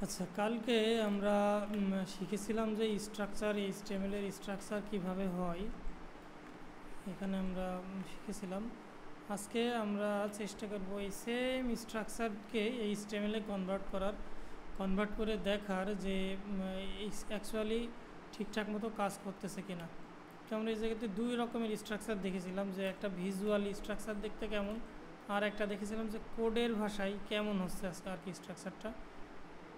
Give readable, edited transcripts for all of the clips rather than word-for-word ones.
আচ্ছা, কালকে আমরা শিখেছিলাম যে স্ট্রাকচার এইচটিএমএল এর স্ট্রাকচার কিভাবে হয়, এখানে আমরা শিখেছিলাম। আজকে আমরা চেষ্টা করব এই সেম স্ট্রাকচারকে এইচটিএমএল এ কনভার্ট করে দেখার যে অ্যাকচুয়ালি ঠিকঠাক মতো কাজ করতেছে কিনা। তো আমরা এই জায়গাতে দুই রকমের স্ট্রাকচার দেখেছিলাম, যে একটা ভিজুয়াল স্ট্রাকচার দেখতে কেমন, আর একটা দেখেছিলাম যে কোডের ভাষায় কেমন হচ্ছে আজকে আর কি স্ট্রাকচারটা।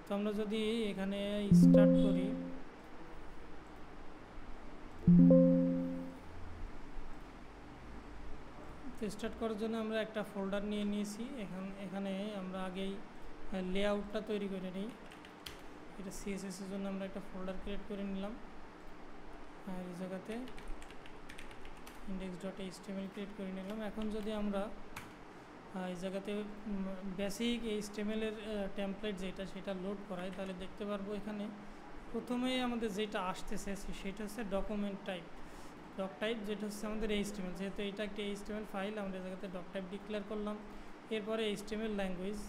তো আমরা যদি এখানে স্টার্ট করি, তো স্টার্ট করার জন্য আমরা একটা ফোল্ডার নিয়ে নিয়েছি। এখানে আমরা আগেই লেআউটটা তৈরি করে নিই। এটা সিএসএস এর জন্য আমরা একটা ফোল্ডার ক্রিয়েট করে নিলাম, আর এই জায়গাতে index.html ক্রিয়েট করে নিলাম। এখন যদি আমরা এই জায়গাতে বেসিক এইচটিএমএল এর টেমপ্লেট সেটা লোড করাই, তাহলে দেখতে পারবো এখানে প্রথমেই আমাদের যেটা আসতেছে সেটা হচ্ছে ডকুমেন্ট টাইপ, ডক টাইপ, যেটা হচ্ছে আমাদের এইচটিএমএল। যেহেতু এটা একটা এইচটিএমএল ফাইল, আমরা এই জায়গাতে ডক টাইপ ডিক্লেয়ার করলাম। এরপরে এইচটিএমএল ল্যাঙ্গুয়েজ,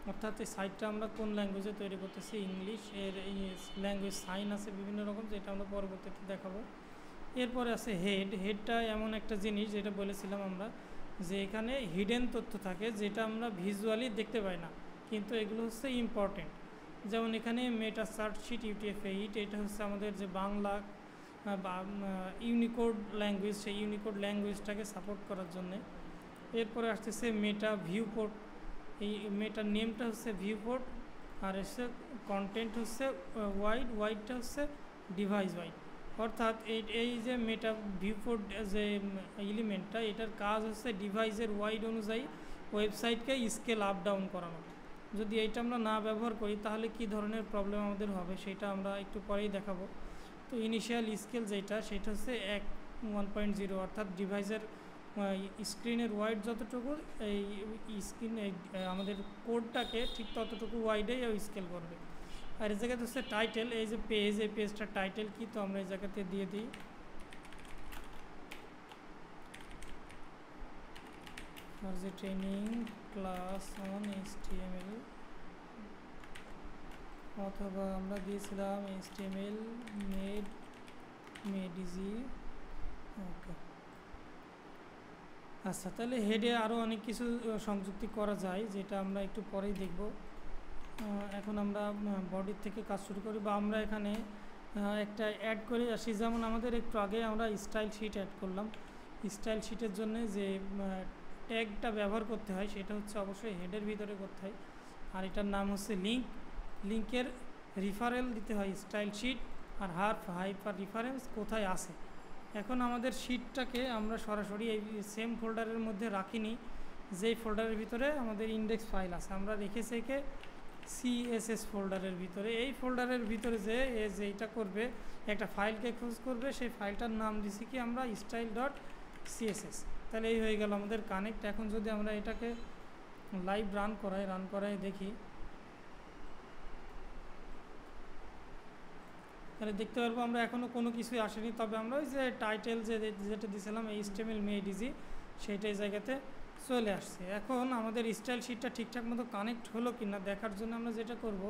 অর্থাৎ এই সাইটটা আমরা কোন ল্যাঙ্গুয়েজে তৈরি করতেছি, ইংলিশ। এর এই ল্যাঙ্গুয়েজ সাইন আছে বিভিন্ন রকম, যেটা আমরা পরবর্তীতে দেখাবো। এরপরে আছে হেডটা এমন একটা জিনিস যেটা বলেছিলাম আমরা, যে এখানে হিডেন তথ্য থাকে যেটা আমরা ভিজুয়ালি দেখতে পাই না, কিন্তু এগুলো হচ্ছে ইম্পর্টেন্ট। যেমন এখানে মেটা সার্চ শিট UTF-8, এটা হচ্ছে আমাদের যে বাংলা বা ইউনিকোড ল্যাঙ্গুয়েজ, সেই ইউনিকোড ল্যাঙ্গুয়েজটাকে সাপোর্ট করার জন্যে। এরপরে আসতেছে মেটা ভিউপোর্ট, এই মেটার নেমটা হচ্ছে ভিউপোর্ট, আর হচ্ছে কন্টেন্ট হচ্ছে ওয়াইডটা হচ্ছে ডিভাইস ওয়াইড। অর্থাৎ এই যে মেটা ভিউপোর্ট যে এলিমেন্টটা, এটার কাজ হচ্ছে ডিভাইসের ওয়াইড অনুযায়ী ওয়েবসাইটকে স্কেল আপ ডাউন করানো। যদি এইটা আমরা না ব্যবহার করি তাহলে কি ধরনের প্রবলেম আমাদের হবে সেটা আমরা একটু পরেই দেখাবো। তো ইনিশিয়াল স্কেল সেটা হচ্ছে 1.0, অর্থাৎ ডিভাইসের স্ক্রিনের ওয়াইড যতটুকু, এই স্ক্রিন আমাদের কোডটাকে ঠিক ততটুকু ওয়াইডেই স্কেল করবে। আর এই জায়গাতে হচ্ছে টাইটেল, এই যে এই পেজটার টাইটেল কি, তো আমরা এই জায়গাতে দিয়ে দিই আর যে ট্রেনিং ক্লাস অন HTML, অথবা আমরা দিয়েছিলাম HTML মেড ইজি। ওকে, আচ্ছা, তাহলে হেডে আরও অনেক কিছু সংযুক্তি করা যায়, যেটা আমরা একটু পরেই দেখব। এখন আমরা বডির থেকে কাজ শুরু করি, বা আমরা এখানে একটা অ্যাড করে আসি। যেমন আমাদের একটু আগে আমরা স্টাইল শিট অ্যাড করলাম। স্টাইল শিটের জন্য যে ট্যাগটা ব্যবহার করতে হয় সেটা হচ্ছে অবশ্যই হেডের ভিতরে করতে হয়, আর এটার নাম হচ্ছে লিঙ্কের রিফারেল দিতে হয় স্টাইল শিট, আর হাইপার রেফারেন্স কোথায় আছে। এখন আমাদের শিটটাকে আমরা সরাসরি এই সেম ফোল্ডারের মধ্যে রাখিনি, যেই ফোল্ডারের ভিতরে আমাদের ইন্ডেক্স ফাইল আছে, আমরা রেখেছি একে CSS ফোল্ডারের ভিতরে। এই ফোল্ডারের ভিতরে যেটা করবে, একটা ফাইলকে খোঁজ করবে, সেই ফাইলটার নাম দিছি কি আমরা style.css। তাহলে এই হয়ে গেল আমাদের কানেক্ট। এখন যদি আমরা এটাকে লাইভ রান করাই দেখি, তাহলে দেখতে পারবো আমরা এখনও কোনো কিছুই আসেনি, তবে আমরা ওই যে টাইটেল যেটা দিয়েছিলাম HTML মেড ইজি, সেইটাই জায়গাতে চলে আসছে। এখন আমাদের স্টাইল শিটটা ঠিকঠাক মতো কানেক্ট হলো কি না দেখার জন্য আমরা যেটা করব,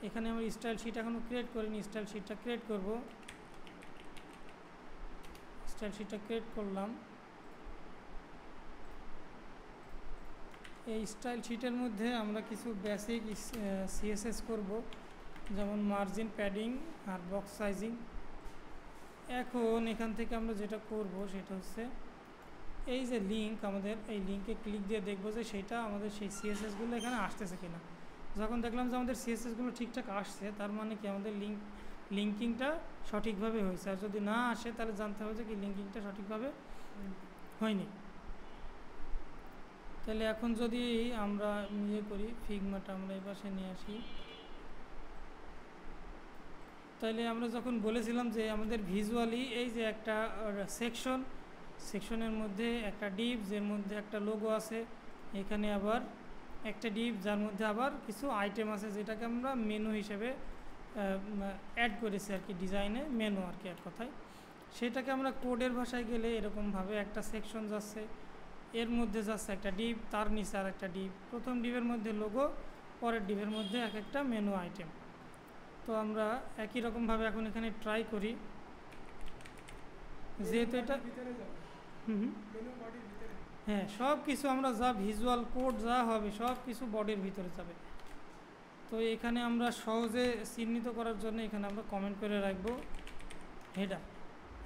এখানে আমরা স্টাইল শিট এখনও ক্রিয়েট করিনি, স্টাইল শিটটা ক্রিয়েট করব। স্টাইল শিটটা ক্রিয়েট করলাম। এই স্টাইল শিটের মধ্যে আমরা কিছু বেসিক CSS করব, যেমন মার্জিন, প্যাডিং আর বক্স সাইজিং। এখন এখান থেকে আমরা যেটা করব সেটা হচ্ছে এই যে লিঙ্ক, আমাদের এই লিঙ্কে ক্লিক দিয়ে দেখব যে সেটা আমাদের সেই CSSগুলো এখানে আসতেছে কিনা। যখন দেখলাম যে আমাদের CSSগুলো ঠিকঠাক আসছে, তার মানে কি আমাদের লিঙ্কিংটা সঠিকভাবে হয়েছে। আর যদি না আসে তাহলে জানতে হবে যে কি লিঙ্কিংটা সঠিকভাবে হয়নি। তাহলে এখন যদি আমরা করি, ফিগমাটা আমরা এই পাশে নিয়ে আসি, তাহলে আমরা যখন বলেছিলাম যে আমাদের ভিজুয়ালি এই যে একটা সেকশনের মধ্যে একটা ডিভ, যের মধ্যে একটা লোগো আছে, এখানে আবার একটা ডিভ যার মধ্যে আবার কিছু আইটেম আছে, যেটাকে আমরা মেনু হিসেবে অ্যাড করেছি আর কি, ডিজাইনে মেনু আর কি এক কথায়। সেটাকে আমরা কোডের ভাষায় গেলে এরকমভাবে একটা সেকশন যাচ্ছে, এর মধ্যে যাচ্ছে একটা ডিভ, তার নিচে আর একটা ডিভ। প্রথম ডিভের মধ্যে লোগো, পরের ডিভের মধ্যে এক একটা মেনু আইটেম। তো আমরা একই রকমভাবে এখন এখানে ট্রাই করি, যেহেতু এটা হ্যাঁ সব কিছু আমরা যা ভিজুয়াল কোড যা হবে সব কিছু বডির ভিতরে যাবে। তো এখানে আমরা সহজে চিহ্নিত করার জন্য এখানে আমরা কমেন্ট করে রাখবো হেডার।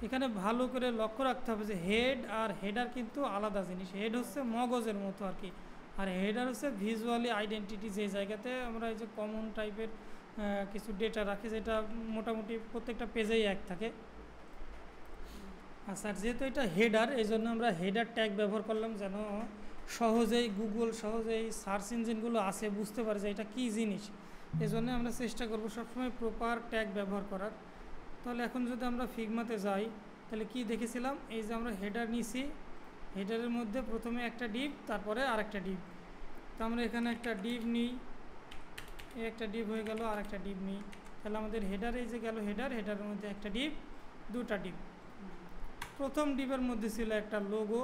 এখানে ভালো করে লক্ষ্য রাখতে হবে যে হেড আর হেডার কিন্তু আলাদা জিনিস। হেড হচ্ছে মগজের মতো আর কি, আর হেডার হচ্ছে ভিজুয়ালি আইডেন্টিটি, যে জায়গাতে আমরা এই যে কমন টাইপের কিছু ডেটা রাখি, যেটা মোটামুটি প্রত্যেকটা পেজেই এক থাকে। আচ্ছা, যেহেতু এটা হেডার, এই জন্য আমরা হেডার ট্যাগ ব্যবহার করলাম, যেন সহজেই গুগল, সহজেই সার্চ ইঞ্জিনগুলো আছে বুঝতে পারে যে এটা কী জিনিস। এই জন্য আমরা চেষ্টা করব সবসময় প্রপার ট্যাগ ব্যবহার করার। তাহলে এখন যদি আমরা ফিগমাতে যাই, তাহলে কি দেখেছিলাম, এই যে আমরা হেডার নিছি, হেডারের মধ্যে প্রথমে একটা ডিভ, তারপরে আরেকটা ডিভ। তো আমরা এখানে একটা ডিভ নিই, এই একটা ডিভ হয়ে গেল, আর একটা ডিভ নিই, তাহলে আমাদের হেডারে এই যে গেল হেডার, হেডারের মধ্যে একটা ডিভ, দুটা ডিভ। প্রথম ডিভের মধ্যে ছিল একটা লোগো,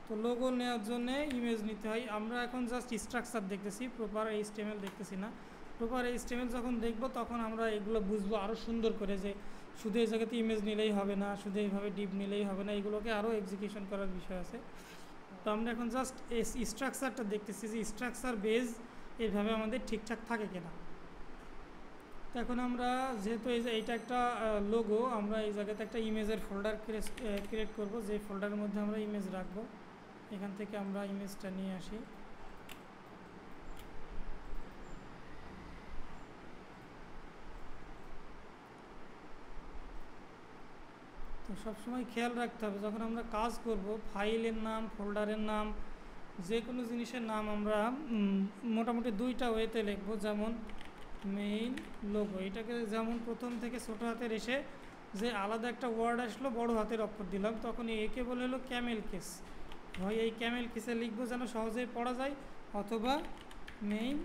তো লোগো নেওয়ার জন্য ইমেজ নিতে হয়। আমরা এখন জাস্ট স্ট্রাকচার দেখতেছি, প্রপার HTML দেখতেছি না। প্রপার HTML যখন দেখব তখন আমরা এগুলো বুঝবো আরও সুন্দর করে, যে শুধু এই জায়গাতে ইমেজ নিলেই হবে না, শুধু এইভাবে ডিভ নিলেই হবে না, এগুলোকে আরও এক্সিকিউশন করার বিষয় আছে। তো আমরা এখন জাস্ট এই স্ট্রাকচারটা দেখতেছি যে স্ট্রাকচার বেজ এইভাবে আমাদের ঠিকঠাক থাকে কিনা। তো এখন আমরা যেহেতু এই যে এইটা একটা লোগো, আমরা এই জায়গাতে একটা ইমেজের ফোল্ডার ক্রিয়েট করব, যে ফোল্ডারের মধ্যে আমরা ইমেজ রাখবো। এখান থেকে আমরা ইমেজটা নিয়ে আসি। তো সবসময় খেয়াল রাখতে হবে যখন আমরা কাজ করব, ফাইলের নাম, ফোল্ডারের নাম, যে কোনো জিনিসের নাম আমরা মোটামুটি দুইটা ওয়েতে লিখবো। যেমন মেইন লোগো, এটাকে যেমন প্রথম থেকে ছোটো হাতের এসে যে আলাদা একটা ওয়ার্ড আসলো বড় হাতের অক্ষর দিলাম, তখন একে বলে হলো ক্যামেল কেস। হয় এই ক্যামেল কেসে লিখবো যেন সহজেই পড়া যায়, অথবা মেইন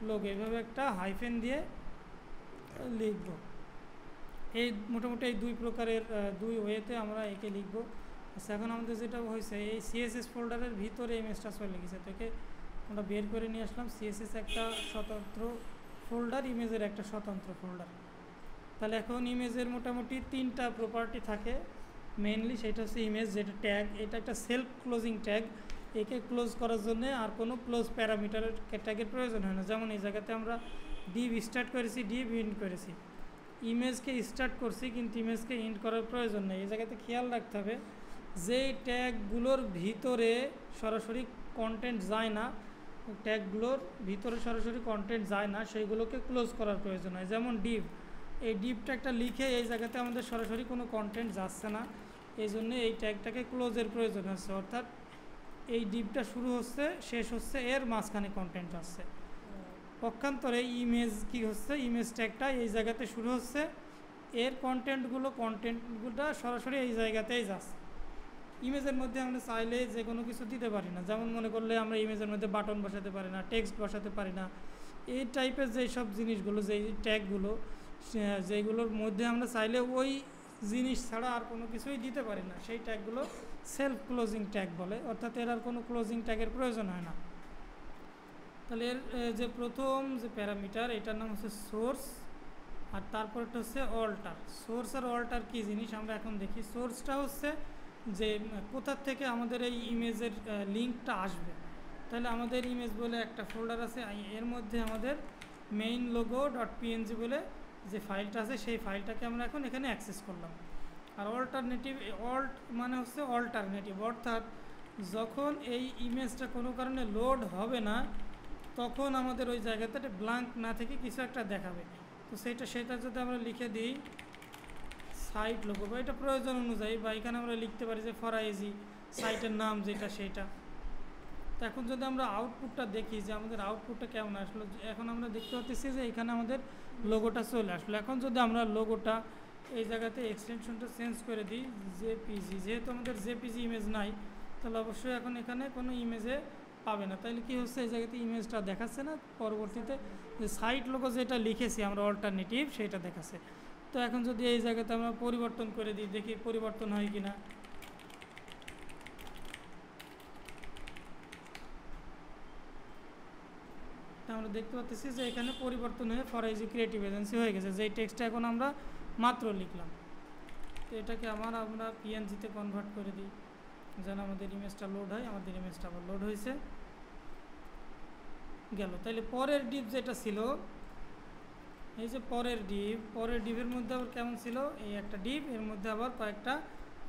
লোগো এভাবে একটা হাইফেন দিয়ে লিখবো। এই মোটামুটি এই দুই প্রকারের দুই ওয়েতে আমরা একে লিখবো। আচ্ছা, এখন আমাদের যেটা হয়েছে, এই CSS ফোল্ডারের ভিতরে ইমেজটা চলে গেছে, তো একে আমরা বের করে নিয়ে আসলাম। CSS একটা স্বতন্ত্র ফোল্ডার, ইমেজের একটা স্বতন্ত্র ফোল্ডার। তাহলে এখন ইমেজের মোটামুটি তিনটা প্রপার্টি থাকে মেইনলি, সেটা হচ্ছে ইমেজ, যেটা ট্যাগ, এটা একটা সেলফ ক্লোজিং ট্যাগ। একে ক্লোজ করার জন্য আর কোনো ক্লোজ প্যারামিটারের ট্যাগের প্রয়োজন হয় না। যেমন এই জায়গাতে আমরা ডিভ স্টার্ট করেছি, ডিভ ইন্ড করেছি, ইমেজকে স্টার্ট করছি কিন্তু ইমেজকে ইন্ড করার প্রয়োজন নেই। এই জায়গাতে খেয়াল রাখতে হবে যে ট্যাগগুলোর ভিতরে সরাসরি কন্টেন্ট যায় না, ট্যাগগুলোর ভিতরে সরাসরি কন্টেন্ট যায় না, সেইগুলোকে ক্লোজ করার প্রয়োজন হয়। যেমন ডিভ, এই ডিভ ট্যাগটা লিখে এই জায়গাতে আমাদের সরাসরি কোনো কন্টেন্ট যাচ্ছে না, এই জন্য এই ট্যাগটাকে ক্লোজের প্রয়োজন আছে। অর্থাৎ এই ডিভটা শুরু হচ্ছে, শেষ হচ্ছে, এর মাঝখানে কন্টেন্ট আসছে। পক্ষান্তরে ইমেজ কি হচ্ছে, ইমেজ ট্যাগটা এই জায়গাতে শুরু হচ্ছে, এর কন্টেন্টগুলো সরাসরি এই জায়গাতেই যাচ্ছে। ইমেজের মধ্যে আমরা চাইলে যে কোনো কিছু দিতে পারি না, যেমন মনে করলে আমরা ইমেজের মধ্যে বাটন বসাতে পারি না, টেক্সট বসাতে পারি না, এই টাইপের যেই সব জিনিসগুলো, যেই ট্যাগগুলো, যেগুলোর মধ্যে আমরা চাইলে ওই জিনিস ছাড়া আর কোনো কিছুই দিতে পারি না, সেই ট্যাগগুলো সেলফ ক্লোজিং ট্যাগ বলে। অর্থাৎ এর আর কোনো ক্লোজিং ট্যাগের প্রয়োজন হয় না। তাহলে এর যে প্রথম যে প্যারামিটার, এটার নাম হচ্ছে সোর্স, আর তারপরটা হচ্ছে অল্টার। সোর্স আর অল্টার কী জিনিস আমরা এখন দেখি। সোর্সটা হচ্ছে যে কোথার থেকে আমাদের এই ইমেজের লিঙ্কটা আসবে। তাহলে আমাদের ইমেজ বলে একটা ফোল্ডার আছে, এর মধ্যে আমাদের মেইন লোগো .png বলে যে ফাইলটা আছে, সেই ফাইলটাকে আমরা এখন এখানে অ্যাক্সেস করলাম। আর অল্টারনেটিভ, অল্ট মানে হচ্ছে অল্টারনেটিভ, অর্থাৎ যখন এই ইমেজটা কোনো কারণে লোড হবে না, তখন আমাদের ওই জায়গাতে ব্ল্যাঙ্ক না থেকে কিছু একটা দেখাবে। তো সেটা যদি আমরা লিখে দিই সাইট লোগো, বা এটা প্রয়োজন অনুযায়ী, বা এখানে আমরা লিখতে পারি যে ফরাইজি সাইটের নাম যেটা সেটা। তো এখন যদি আমরা আউটপুটটা দেখি যে আমাদের আউটপুটটা কেমন আসলো, এখন আমরা দেখতে পাচ্ছি যে এখানে আমাদের লোগোটা চলে আসলো। এখন যদি আমরা লোগোটা এই জায়গাতে এক্সটেনশনটা চেঞ্জ করে দিই জেপিজি, যেহেতু আমাদের জেপিজি ইমেজ নাই, তাহলে অবশ্যই এখন এখানে কোনো ইমেজে পাবে না। তাহলে কি হচ্ছে, এই জায়গাতে ইমেজটা দেখাচ্ছে না, পরবর্তীতে যে সাইট লোগো যেটা লিখেছি আমরা অল্টারনেটিভ সেটা দেখাচ্ছে। তো এখন যদি এই জায়গাতে আমরা পরিবর্তন করে দিই, দেখি পরিবর্তন হয় কি না। আমরা দেখতে পাচ্ছি যে এখানে পরিবর্তন হয়ে ফরাইজি ক্রিয়েটিভ এজেন্সি হয়ে গেছে, যেই টেক্সটটা এখন আমরা মাত্র লিখলাম। তো এটাকে আমরা পিএনজিতে কনভার্ট করে দিই যেন আমাদের ইমেজটা লোড হয়। আমাদের ইমেজটা আবার লোড হয়েছে, গেল। তাইলে পরের ডিপ যেটা ছিল, এই যে পরের ডিপের মধ্যে আবার কেমন ছিল, এই একটা ডিপ, এর মধ্যে আবার কয়েকটা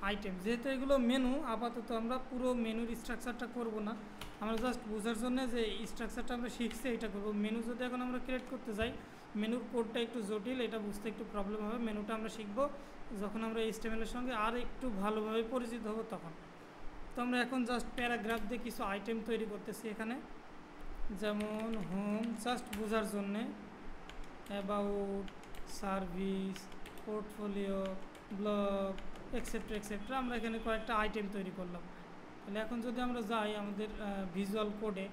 আইটেম। যেহেতু এগুলো মেনু, আপাতত আমরা পুরো মেনুর স্ট্রাকচারটা করব না, আমরা জাস্ট বোঝার জন্য যে স্ট্রাকচারটা আমরা শিখছি এটা করব। মেনু যদি এখন আমরা ক্রিয়েট করতে যাই, মেনুর কোডটা একটু জটিল, এটা বুঝতে একটু প্রবলেম হবে। মেনুটা আমরা শিখব যখন আমরা HTML এর সঙ্গে আর একটু ভালোভাবে পরিচিত হব তখন। তো আমরা এখন জাস্ট প্যারাগ্রাফ দিয়ে কিছু আইটেম তৈরি করতেছি এখানে, যেমন হোম, জাস্ট বোঝার জন্যে, about, service, portfolio, blog, etcetera etcetera. আমরা এখানে কয়েকটা আইটেম তৈরি করলাম। তাহলে এখন যদি আমরা যাই আমাদের ভিজুয়াল কোডে,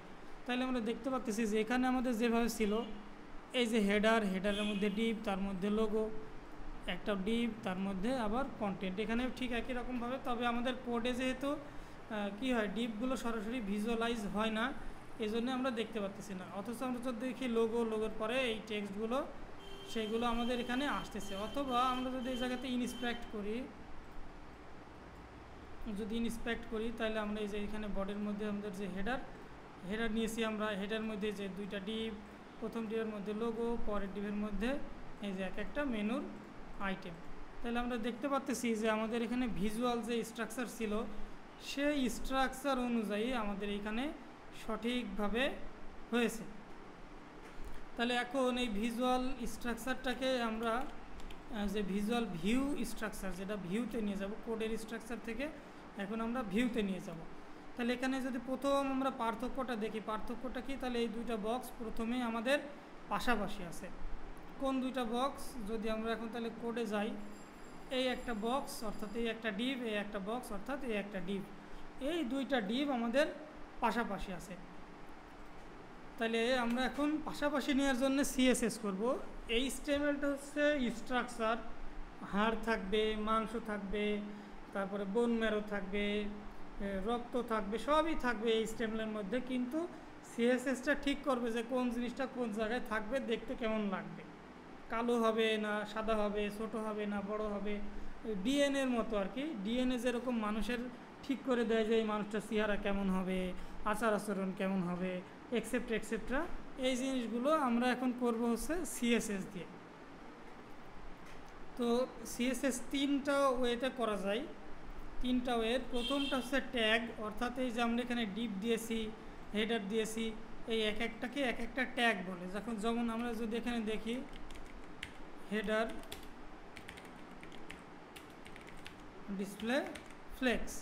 তাহলে আমরা দেখতে পাচ্ছি যে এখানে আমাদের যেভাবে ছিল, এই যে হেডারের মধ্যে ডিপ, তার মধ্যে লোগো, একটা ডিপ, তার মধ্যে আবার কন্টেন্ট, এখানে ঠিক একই রকমভাবে। তবে আমাদের কোডে যেহেতু কি হয়, ডিপগুলো সরাসরি ভিজুয়ালাইজ হয় না, এই জন্য আমরা দেখতে পাচ্ছি না। অথচ আমরা যদি দেখি লোগোর পরে এই টেক্সটগুলো, সেইগুলো আমাদের এখানে আসতেছে। অথবা আমরা যদি এই জায়গাতে ইনস্পেক্ট করি, তাহলে আমরা এই যে এখানে বডির মধ্যে আমাদের যে হেডার নিয়েছি, আমরা হেডার মধ্যে যে দুইটা ডিপ, প্রথম ডিপের মধ্যে লোগো, পরের ডিপের মধ্যে এই যে একটা মেনুর আইটেম। তাহলে আমরা দেখতে পাচ্ছি যে আমাদের এখানে ভিজুয়াল যে স্ট্রাকচার ছিল, সেই স্ট্রাকচার অনুযায়ী আমাদের এখানে সঠিকভাবে হয়েছে। তাহলে এখন এই ভিজুয়াল স্ট্রাকচারটাকে আমরা যে ভিজুয়াল ভিউ স্ট্রাকচার, যেটা ভিউতে নিয়ে যাব, কোডের স্ট্রাকচার থেকে এখন আমরা ভিউতে নিয়ে যাব। তাহলে এখানে যদি প্রথম আমরা পার্থক্যটা দেখি, পার্থক্যটা কি, তাহলে এই দুইটা বক্স প্রথমে আমাদের পাশাপাশি আছে। কোন দুইটা বক্স, যদি আমরা এখন তাহলে কোডে যাই, এই একটা বক্স অর্থাৎ এই একটা ডিপ, এই একটা বক্স অর্থাৎ এই একটা ডিপ, এই দুইটা ডিপ আমাদের পাশাপাশি আছে। তাহলে আমরা এখন পাশাপাশি নেওয়ার জন্য CSS করব। এই HTMLটা হচ্ছে স্ট্রাকচার, হাড় থাকবে, মাংস থাকবে, তারপরে বোন ম্যারো থাকবে, রক্ত থাকবে, সবই থাকবে এই HTML-এর মধ্যে। কিন্তু CSS-টা ঠিক করবে যে কোন জিনিসটা কোন জায়গায় থাকবে, দেখতে কেমন লাগবে, কালো হবে না সাদা হবে, ছোট হবে না বড় হবে, DNA-র মতো আর কি। DNA যেরকম মানুষের ঠিক করে দেয় যে এই মানুষটার চেহারা কেমন হবে, আচার আচরণ কেমন হবে, এক্সেট্রা, এই জিনিসগুলো আমরা এখন করব হচ্ছে CSS দিয়ে। তো CSS তিনটা ওয়েতে করা যায়, তিনটা ওয়ের। প্রথমটা হচ্ছে ট্যাগ, অর্থাৎ এই যে আমরা এখানে ডিপ দিয়েছি, হেডার দিয়েছি, এই এক একটাকে এক একটা ট্যাগ বলে। যেমন আমরা যদি এখানে দেখি হেডার ডিসপ্লে ফ্লেক্স,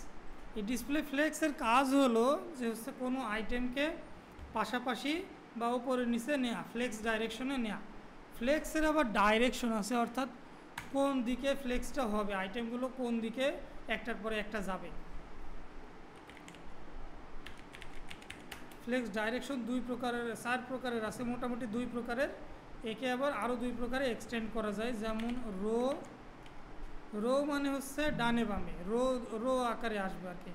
এই ডিসপ্লে ফ্লেক্সের কাজ হলো যে হচ্ছে কোনো আইটেমকে পাশাপাশি বা উপরে নিচে নেওয়া, ফ্লেক্স ডাইরেকশনে নেওয়া। ফ্লেক্সের আবার ডাইরেকশন আছে, অর্থাৎ কোন দিকে ফ্লেক্সটা হবে, আইটেমগুলো কোন দিকে একটার পরে একটা যাবে। ফ্লেক্স ডাইরেকশন চার প্রকারের আছে, মোটামুটি 2 প্রকারের। একে আবার আরও 2 প্রকারে এক্সটেন্ড করা যায়, যেমন রো মানে হচ্ছে ডানে বামে, রো আকারে আসবে আর কি।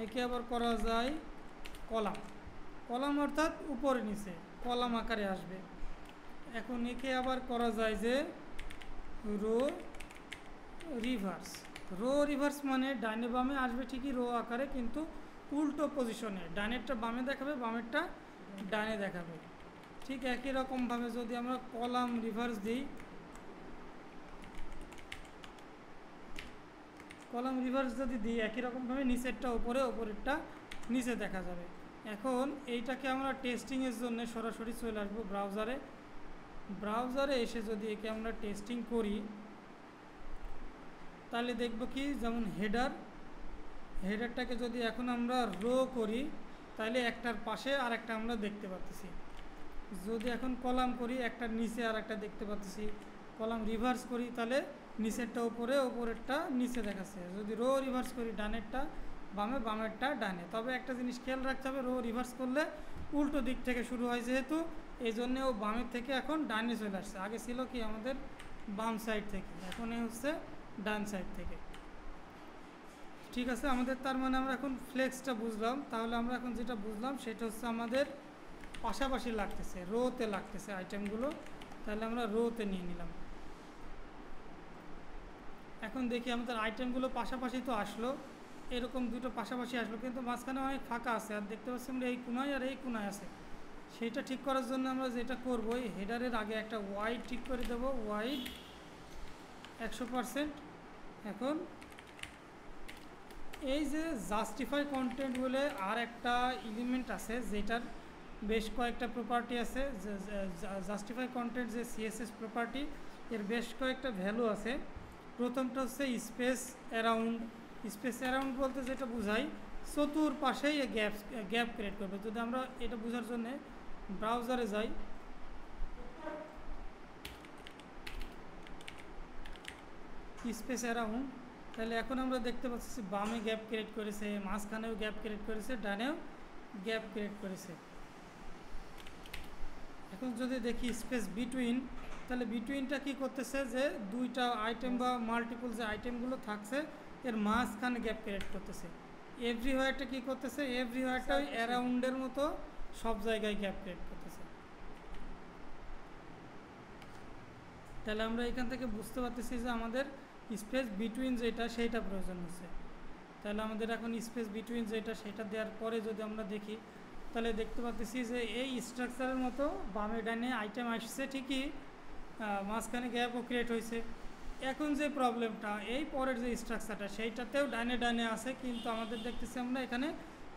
একে আবার করা যায় কলাম অর্থাৎ উপরে নিচে কলাম আকারে আসবে। এখন একে আবার করা যায় যে রো রিভার্স মানে ডানে বামে আসবে ঠিকই রো আকারে, কিন্তু উল্টো পজিশনে, ডানেরটা বামে দেখাবে, বামেরটা ডানে দেখাবে। ঠিক একই রকমভাবে যদি আমরা কলাম রিভার্স দিই, একই রকমভাবে নিচেরটা উপরে, উপরেরটা নিচে দেখা যাবে। এখন এইটাকে আমরা টেস্টিংয়ের জন্য সরাসরি চলে আসবো ব্রাউজারে এসে যদি একে আমরা টেস্টিং করি, তাহলে দেখব কি, যেমন হেডারটাকে যদি এখন আমরা রো করি, তাহলে একটার পাশে আর একটা আমরা দেখতে পাচ্ছি। যদি এখন কলাম করি, একটার নিচে আর একটা দেখতে পাচ্ছি। কলাম রিভার্স করি, তাহলে নিচেরটা উপরে, উপরেরটা নিচে দেখাচ্ছে। যদি রো রিভার্স করি, ডানেরটা বামে, বামেরটা ডানে। তবে একটা জিনিস খেয়াল রাখতে হবে, রো রিভার্স করলে উল্টো দিক থেকে শুরু হয় যেহেতু, এই জন্যে ও বামের থেকে এখন ডানে চলে আসছে। আগে ছিল কি আমাদের বাম সাইড থেকে, এখন হচ্ছে ডান সাইড থেকে। ঠিক আছে, আমাদের তার মানে আমরা এখন ফ্লেক্সটা বুঝলাম। তাহলে আমরা এখন যেটা বুঝলাম সেটা হচ্ছে আমাদের পাশাপাশি লাগতেছে, রোতে লাগতেছে আইটেমগুলো, তাহলে আমরা রোতে নিয়ে নিলাম। এখন দেখি আমাদের আইটেমগুলো পাশাপাশি তো আসলো, এরকম দুটো পাশাপাশি আসলো, কিন্তু মাঝখানে অনেক ফাঁকা আছে, আর দেখতে পাচ্ছি আমরা এই কোনায় আর এই কোনায় আছে। সেইটা ঠিক করার জন্য আমরা যেটা করবো, এই হেডারের আগে একটা ওয়াইড ঠিক করে দেবো, ওয়াইড 100%। এখন এই যে জাস্টিফাই কন্টেন্ট বলে আর একটা এলিমেন্ট আছে, যেটার বেশ কয়েকটা প্রপার্টি আছে। জাস্টিফাই কন্টেন্ট যে সিএসএস প্রপার্টি, এর বেশ কয়েকটা ভ্যালু আছে। প্রথমটা হচ্ছে স্পেস অ্যারাউন্ড। স্পেস অ্যারাউন্ড বলতে যেটা বোঝায় চতুর্পাশেই গ্যাপ ক্রিয়েট করবে। যদি আমরা এটা বোঝার জন্যে ব্রাউজারে যাই, স্পেস অ্যারাউন্ড, তাহলে এখন আমরা দেখতে পাচ্ছি বামে গ্যাপ ক্রিয়েট করেছে, মাঝখানেও গ্যাপ ক্রিয়েট করেছে, ডানেও গ্যাপ ক্রিয়েট করেছে। এখন যদি দেখি স্পেস বিটুইন, তাহলে বিটুইনটা কি করতেছে, যে দুইটা আইটেম বা মাল্টিপল যে আইটেমগুলো থাকছে এর মাঝখানে গ্যাপ ক্রিয়েট করতেছে। এভরিওয়্যারটা কি করতেছে, এভরিওয়্যারটা ওই অ্যারাউন্ডের মতো সব জায়গায় গ্যাপ ক্রিয়েট করতেছে। তাহলে আমরা এখান থেকে বুঝতে পারতেছি যে আমাদের স্পেস বিটুইন যেটা সেইটা প্রয়োজন হচ্ছে। তাহলে আমাদের এখন স্পেস বিটুইন যেটা সেটা দেওয়ার পরে যদি আমরা দেখি, তাহলে দেখতে পাচ্ছি যে এই স্ট্রাকচারের মতো বামে ডানে আইটেম আসছে ঠিকই, মাঝখানে গ্যাপও ক্রিয়েট হয়েছে। এখন যে প্রবলেমটা, এই পরের যে স্ট্রাকচারটা সেইটাতেও ডানে ডানে আছে, কিন্তু আমাদের দেখতেছি আমরা এখানে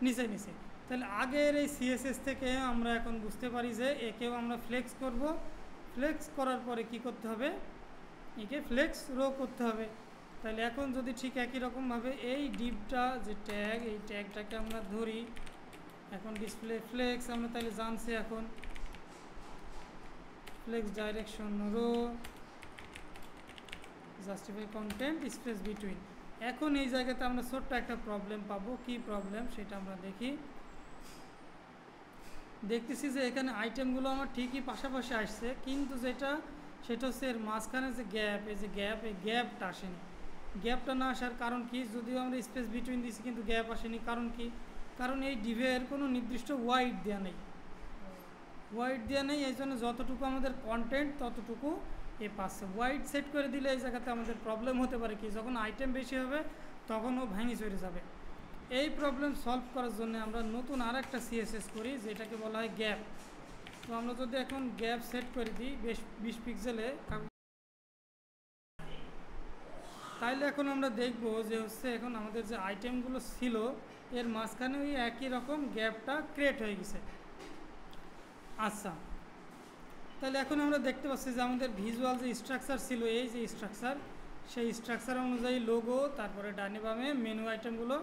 নিচে নিচে। তাহলে আগের এই সিএসএস থেকে আমরা এখন বুঝতে পারি যে একেও আমরা ফ্লেক্স করব। ফ্লেক্স করার পরে কি করতে হবে, একে ফ্লেক্স রো করতে হবে। তাহলে এখন যদি ঠিক একই রকমভাবে এই ডিপটা যে ট্যাগ, এই ট্যাগটাকে আমরা ধরি, এখন ডিসপ্লে ফ্লেক্স আমরা তাহলে জানছি এখন flex direction row justify content space between. এখন এই জায়গাতে আমরা ছোট্ট একটা প্রবলেম পাবো। কি প্রবলেম সেটা আমরা দেখি। দেখতেছি যে এখানে আইটেমগুলো আমার ঠিকই পাশাপাশি আসছে, কিন্তু সেটা হচ্ছে এর মাঝখানে যে গ্যাপ, এই যে গ্যাপ, এই গ্যাপটা আসেনি। গ্যাপটা না আসার কারণ কি, যদিও আমরা স্পেস বিটুইন দিয়েছি কিন্তু গ্যাপ আসেনি। কারণ কি, কারণ এই ডিভের কোনো নির্দিষ্ট ওয়াইড দেওয়া নেই, ওয়াইড দেওয়া নেই। এই জন্য যতটুকু আমাদের কন্টেন্ট ততটুকু এ পাচ্ছে। ওয়াইড সেট করে দিলে এই জায়গাতে আমাদের প্রবলেম হতে পারে কি, যখন আইটেম বেশি হবে তখন ও ভেঙে চলে যাবে। এই প্রবলেম সলভ করার জন্য আমরা নতুন আর একটা সিএসএস করি, যেটাকে বলা হয় গ্যাপ। তো আমরা যদি এখন গ্যাপ সেট করে দিই 20 পিক্সেলে, তাইলে এখন আমরা দেখব যে হচ্ছে এখন আমাদের যে আইটেমগুলো ছিল এর মাঝখানে ওই একই রকম গ্যাপটা ক্রিয়েট হয়ে গেছে। আচ্ছা, তাহলে এখন আমরা দেখতে পাচ্ছি যে আমাদের ভিজুয়াল যে স্ট্রাকচার ছিল, এই যে স্ট্রাকচার, সেই স্ট্রাকচার অনুযায়ী লোগো, তারপরে ডানে বামে মেনু আইটেমগুলো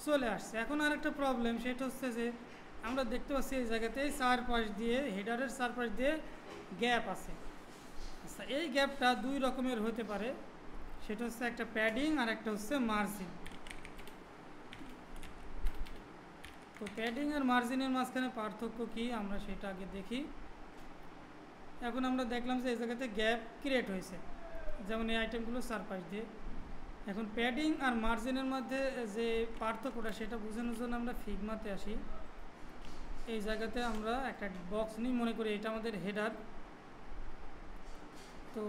চলে আসছে। এখন আর একটা প্রবলেম, সেটা হচ্ছে যে আমরা দেখতে পাচ্ছি এই জায়গাতে চারপাশ দিয়ে, হেডারের চারপাশ দিয়ে গ্যাপ আছে। আচ্ছা, এই গ্যাপটা দুই রকমের হতে পারে, সেটা হচ্ছে একটা প্যাডিং আর একটা হচ্ছে মার্জিন। তো প্যাডিং আর মার্জিনের মাঝখানে পার্থক্য কি আমরা সেটা আগে দেখি। এখন আমরা দেখলাম যে এই জায়গাতে গ্যাপ ক্রিয়েট হয়েছে, যেমন এই আইটেমগুলো চারপাশ দিয়ে। এখন প্যাডিং আর মার্জিনের মধ্যে যে পার্থক্যটা সেটা বোঝানোর জন্য আমরা ফিগমাতে আসি। এই জায়গাতে আমরা একটা বক্স নিই, মনে করি এটা আমাদের হেডার। তো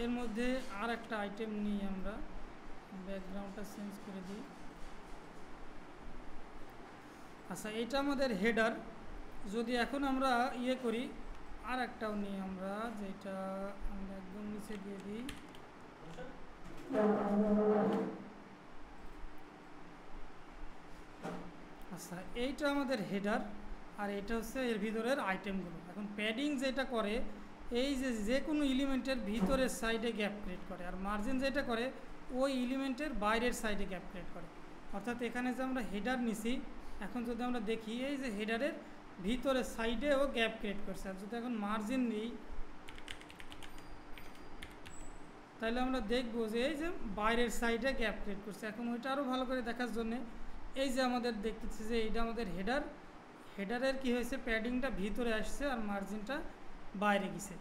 এর মধ্যে আর একটা আইটেম নিই, আমরা ব্যাকগ্রাউন্ডটা চেঞ্জ করে দিই। আচ্ছা, এটা আমাদের হেডার। যদি এখন আমরা ইয়ে করি, আর একটাও নিই আমরা, যেটা আমরা একদম নিচে দিয়ে দিই। আচ্ছা, এইটা আমাদের হেডার, আর এটা হচ্ছে এর ভিতরের আইটেমগুলো। এখন প্যাডিং যেটা করে, এই যে কোনো এলিমেন্টের ভিতরের সাইডে গ্যাপ ক্রিয়েট করে, আর মার্জিন যেটা করে ওই এলিমেন্টের বাইরের সাইডে গ্যাপ ক্রিয়েট করে। অর্থাৎ এখানে যে আমরা হেডার নিছি, এখন যদি আমরা দেখি এই যে হেডারের ভিতরের সাইডেও গ্যাপ ক্রিয়েট করছে। আর যদি এখন মার্জিন নিই, তাহলে আমরা দেখবো যে এই যে বাইরের সাইডে গ্যাপ ক্রিয়েট করছে। এখন ওইটা আরও ভালো করে দেখার জন্যে এই যে আমাদের দেখতেছি যে এইটা আমাদের হেডার, হেডারের কি হয়েছে, প্যাডিংটা ভিতরে আসছে আর মার্জিনটা বাইরে গেছে।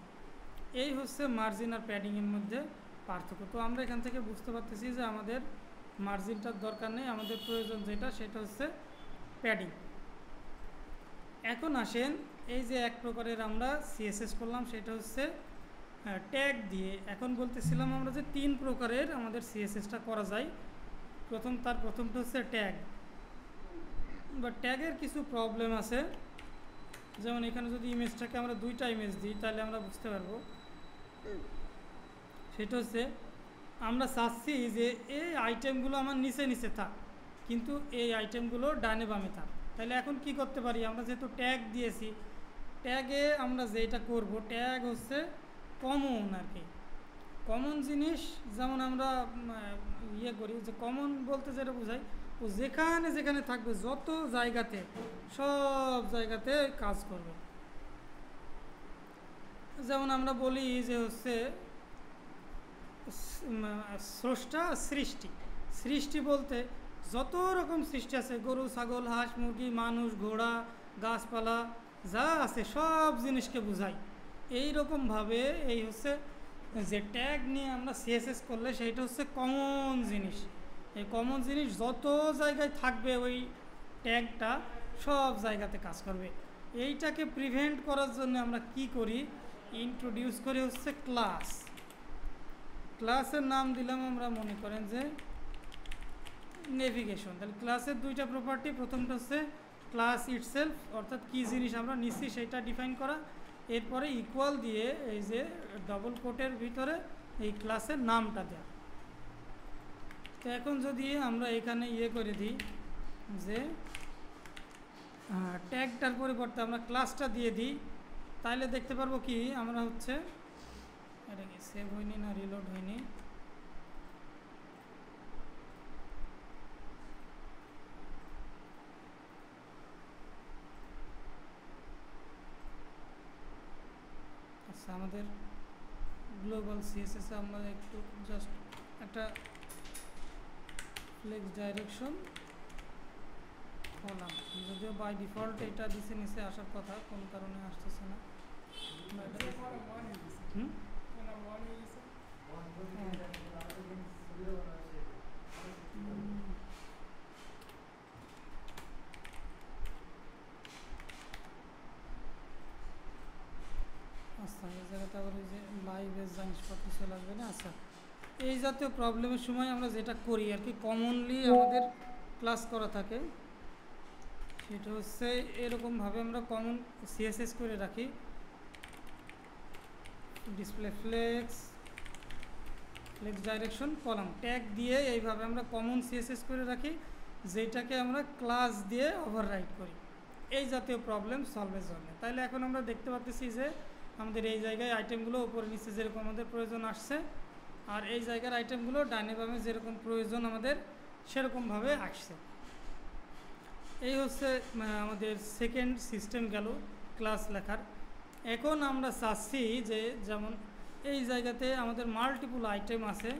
এই হচ্ছে মার্জিন আর প্যাডিংয়ের মধ্যে পার্থক্য। তো আমরা এখান থেকে বুঝতে পারতেছি যে আমাদের মার্জিনটার দরকার নেই, আমাদের প্রয়োজন যেটা সেটা হচ্ছে প্যাডিং। এখন আসেন এই যে এক প্রকারের আমরা সিএসএস করলাম, সেটা হচ্ছে ট্যাগ দিয়ে। এখন বলতেছিলাম আমরা যে 3 প্রকারের আমাদের সিএসএসটা করা যায়। প্রথমটা হচ্ছে ট্যাগ। বা ট্যাগের কিছু প্রবলেম আছে, যেমন এখানে যদি ইমেজটাকে আমরা 2টা ইমেজ দিই তাহলে আমরা বুঝতে পারবো। সেটা হচ্ছে আমরা চাচ্ছি যে এই আইটেমগুলো আমার নিচে নিচে থাক, কিন্তু এই আইটেমগুলো ডানে বামে থাক। তাহলে এখন কি করতে পারি, আমরা যেহেতু ট্যাগ দিয়েছি, ট্যাগে আমরা যেটা করব, ট্যাগ হচ্ছে কমন আর কি, কমন জিনিস। যেমন আমরা ইয়ে করি যে কমন বলতে যেটা বোঝাই, ও যেখানে যেখানে থাকবে যত জায়গাতে, সব জায়গাতে কাজ করবে। যেমন আমরা বলি যে হচ্ছে স্রষ্টা সৃষ্টি। সৃষ্টি বলতে যত রকম সৃষ্টি আছে, গরু ছাগল হাঁস মুরগি মানুষ ঘোড়া গাছপালা যা আছে সব জিনিসকে বোঝায়। এই রকমভাবে এই হচ্ছে যে ট্যাগ নিয়ে আমরা সিএসএস করলে সেইটা হচ্ছে কমন জিনিস। এই কমন জিনিস যত জায়গায় থাকবে ওই ট্যাগটা সব জায়গাতে কাজ করবে। এইটাকে প্রিভেন্ট করার জন্য আমরা কি করি, ইন্ট্রোডিউস করি হচ্ছে ক্লাস। ক্লাসের নাম দিলাম আমরা মনে করেন যে নেভিগেশন। তাহলে ক্লাসের 2টা প্রপার্টি, প্রথমটা হচ্ছে ক্লাস ইটসেলফ, অর্থাৎ কী জিনিস আমরা নিচ্ছি সেটা ডিফাইন করা। এরপরে ইকুয়াল দিয়ে এই যে ডবল কোটের ভিতরে এই ক্লাসের নামটা দেওয়া। তো এখন যদি আমরা এখানে ইয়ে করে দিই যে ট্যাগটার পরিবর্তে আমরা ক্লাসটা দিয়ে দিই, তাহলে দেখতে পারবো কি আমরা হচ্ছে, এটা কি সেভ হয়নি না রিলোড হয়নি, আচ্ছা আমাদের গ্লোবাল সিএসএস আমরা একটু জাস্ট একটা ফ্লেক্স ডাইরেকশন হলাম, যদিও বাই ডিফল্ট এটা দিছে নিচে আসার কথা, কোন কারণে আসতেছে না। আচ্ছা এই জায়গাতে আবার ওই যে লাইভের জিনিসপত্র চলে আসবে না। আচ্ছা এই জাতীয় প্রবলেমের সময় আমরা যেটা করি আর কি, কমনলি আমাদের ক্লাস করা থাকে, সেটা হচ্ছে এরকমভাবে আমরা কমন সিএসএস করে রাখি। Display flakes direction column tag দিয়ে এইভাবে আমরা কমন সিএসএস করে রাখি, যেটাকে আমরা ক্লাস দিয়ে ওভাররাইট করি এই জাতীয় প্রবলেম সলভের জন্য। তাহলে এখন আমরা দেখতে পাচ্ছি যে আমাদের এই জায়গায় আইটেমগুলো উপরে নিচে যেরকম আমাদের প্রয়োজন আসছে, আর এই জায়গার আইটেমগুলো ডানে বামে যেরকম প্রয়োজন আমাদের সেরকমভাবে আসছে। এই হচ্ছে আমাদের সেকেন্ড সিস্টেম গেল ক্লাস লেখার। এখন আমরা চাচ্ছি যে যেমন এই জায়গাতে আমাদের মাল্টিপল আইটেম আছে,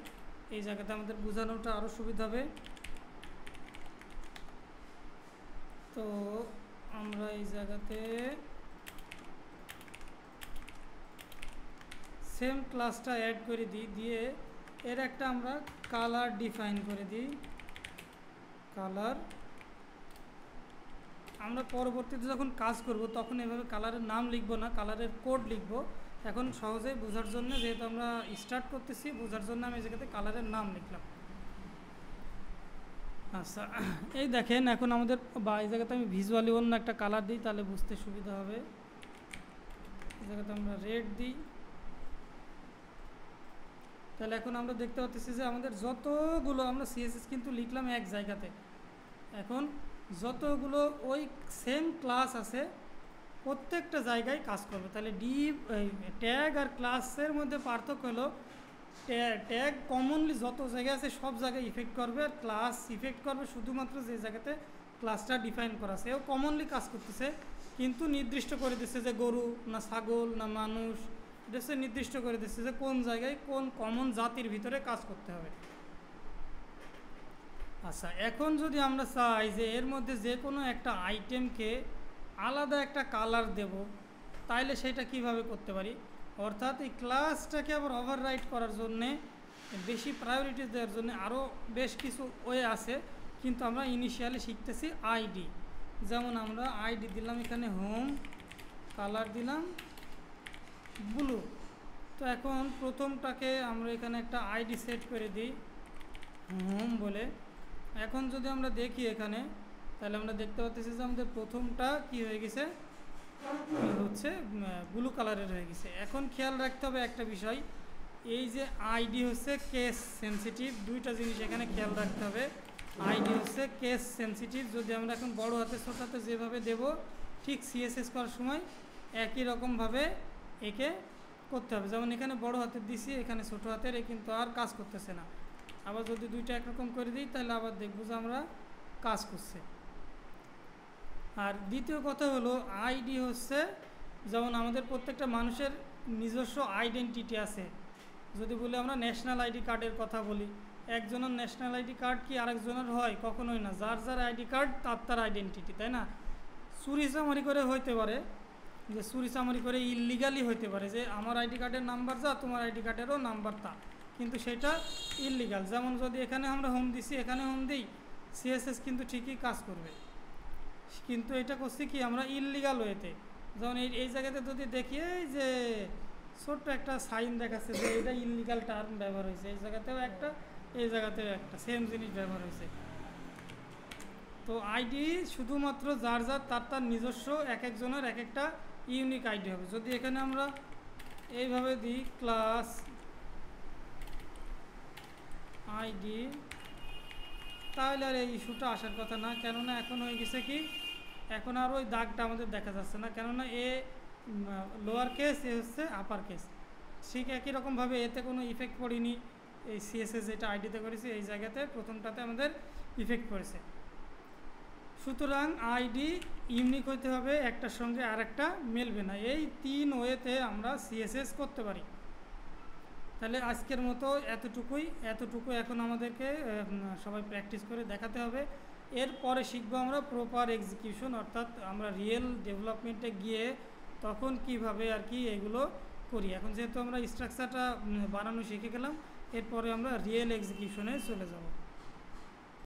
এই জায়গাতে আমাদের বোঝানোটা আরও সুবিধা হবে। তো আমরা এই জায়গাতে সেম ক্লাসটা অ্যাড করে দিই, দিয়ে এর একটা আমরা কালার ডিফাইন করে দিই। কালার আমরা পরবর্তীতে যখন কাজ করব তখন এভাবে কালারের নাম লিখব না, কালারের কোড লিখব। এখন সহজেই বোঝার জন্য, যেহেতু আমরা স্টার্ট করতেছি বোঝার জন্য আমি এই জায়গাতে কালারের নাম লিখলাম। আচ্ছা এই দেখেন এখন আমাদের, বা এই জায়গাতে আমি ভিজুয়ালি অন্য একটা কালার দিই তাহলে বুঝতে সুবিধা হবে। এই জায়গাতে আমরা রেড দিই, তাহলে এখন আমরা দেখতে পাচ্ছি যে আমাদের যতগুলো আমরা সিএসএস কিন্তু লিখলাম এক জায়গাতে, এখন যতগুলো ওই সেম ক্লাস আছে প্রত্যেকটা জায়গায় কাজ করবে। তাহলে ট্যাগ আর ক্লাসের মধ্যে পার্থক্য হলো ট্যাগ কমনলি যত জায়গায় আছে সব জায়গায় ইফেক্ট করবে, আর ক্লাস ইফেক্ট করবে শুধুমাত্র যে জায়গাতে ক্লাসটা ডিফাইন করা আছে। এও কমনলি কাজ করতেছে, কিন্তু নির্দিষ্ট করে দিচ্ছে যে গরু না ছাগল না মানুষ, এটা নির্দিষ্ট করে দিচ্ছে যে কোন জায়গায় কোন কমন জাতির ভিতরে কাজ করতে হবে। আচ্ছা এখন যদি আমরা চাই যে এর মধ্যে যে কোনো একটা আইটেমকে আলাদা একটা কালার দেব, তাইলে সেটা কিভাবে করতে পারি, অর্থাৎ এই ক্লাসটাকে আবার ওভাররাইট করার জন্যে, বেশি প্রায়োরিটি দেওয়ার জন্য আরও বেশ কিছু ওয়ে আছে, কিন্তু আমরা ইনিশিয়ালি শিখতেছি আইডি। যেমন আমরা আইডি দিলাম এখানে হোম, কালার দিলাম ব্লু। তো এখন প্রথমটাকে আমরা এখানে একটা আইডি সেট করে দিই হোম বলে। এখন যদি আমরা দেখি এখানে, তাহলে আমরা দেখতে পাচ্ছি যে আমাদের প্রথমটা কি হয়ে গেছে, হচ্ছে ব্লু কালারের হয়ে গেছে। এখন খেয়াল রাখতে হবে একটা বিষয়, এই যে আইডি হচ্ছে কেস সেন্সিটিভ, দুইটা জিনিস এখানে খেয়াল রাখতে হবে। আইডি হচ্ছে কেস সেন্সিটিভ, যদি আমরা এখন বড় হাতে ছোট হাতে যেভাবে দেব, ঠিক সিএসএস করার সময় একই রকমভাবে একে করতে হবে। যেমন এখানে বড় হাতের দিছি, এখানে ছোট হাতের, এ কিন্তু আর কাজ করতেছে না। আবার যদি দুইটা একরকম করে দিই, তাহলে আবার দেখব যে আমরা কাজ করছে। আর দ্বিতীয় কথা হলো, আইডি হচ্ছে যেমন আমাদের প্রত্যেকটা মানুষের নিজস্ব আইডেন্টিটি আছে। যদি বলি আমরা ন্যাশনাল আইডি কার্ডের কথা বলি, একজনের ন্যাশনাল আইডি কার্ড কি আরেকজনের হয়? কখনোই না। যার যার আইডি কার্ড তার তার আইডেন্টিটি, তাই না? চুরি চামারি করে হইতে পারে, যে চুরি চামারি করে ইললিগালি হইতে পারে, যে আমার আইডি কার্ডের নাম্বার যা, তোমার আইডি কার্ডেরও নাম্বার তা, কিন্তু সেটা ইললিগাল। যেমন যদি এখানে আমরা হোম দিছি, এখানে হোম দিই, সিএসএস কিন্তু ঠিকই কাজ করবে, কিন্তু এটা করছি কি আমরা ইললিগাল ওয়েতে। যেমন এই জায়গাতে যদি দেখি, এই যে ছোট্ট একটা সাইন দেখাচ্ছে যে এটা ইললিগাল টার্ম ব্যবহার হয়েছে, এই জায়গাতেও একটা, এই জায়গাতেও একটা, সেম জিনিস ব্যবহার হয়েছে। তো আইডি শুধুমাত্র যার যার তার তার নিজস্ব, এক একজনের এক একটা ইউনিক আইডি হবে। যদি এখানে আমরা এইভাবে দিই ক্লাস আইডি, তাহলে আর এই ইস্যুটা আসার কথা না, কেননা এখন হয়ে গেছে কি, এখন আর ওই দাগটা আমাদের দেখা যাচ্ছে না, কেননা এ লোয়ার কেস, এ হচ্ছে আপার কেস। ঠিক একই রকমভাবে এতে কোনো ইফেক্ট পড়েনি, এই সিএসএস যেটা আইডিতে করেছি এই জায়গাতে প্রথমটাতে আমাদের ইফেক্ট পড়েছে। সুতরাং আইডি ইউনিক হতে হবে, একটার সঙ্গে আর একটা মেলবে না। এই 3 ওয়েতে আমরা সিএসএস করতে পারি। তাহলে আজকের মতো এতটুকু এখন আমাদেরকে সবাই প্র্যাকটিস করে দেখাতে হবে। এরপরে শিখবো আমরা প্রপার এক্সিকিউশন, অর্থাৎ আমরা রিয়েল ডেভেলপমেন্টে গিয়ে তখন কিভাবে আর কি এগুলো করি। এখন যেহেতু আমরা স্ট্রাকচারটা বানানো শিখে গেলাম, এরপরে আমরা রিয়েল এক্সিকিউশনে চলে যাব।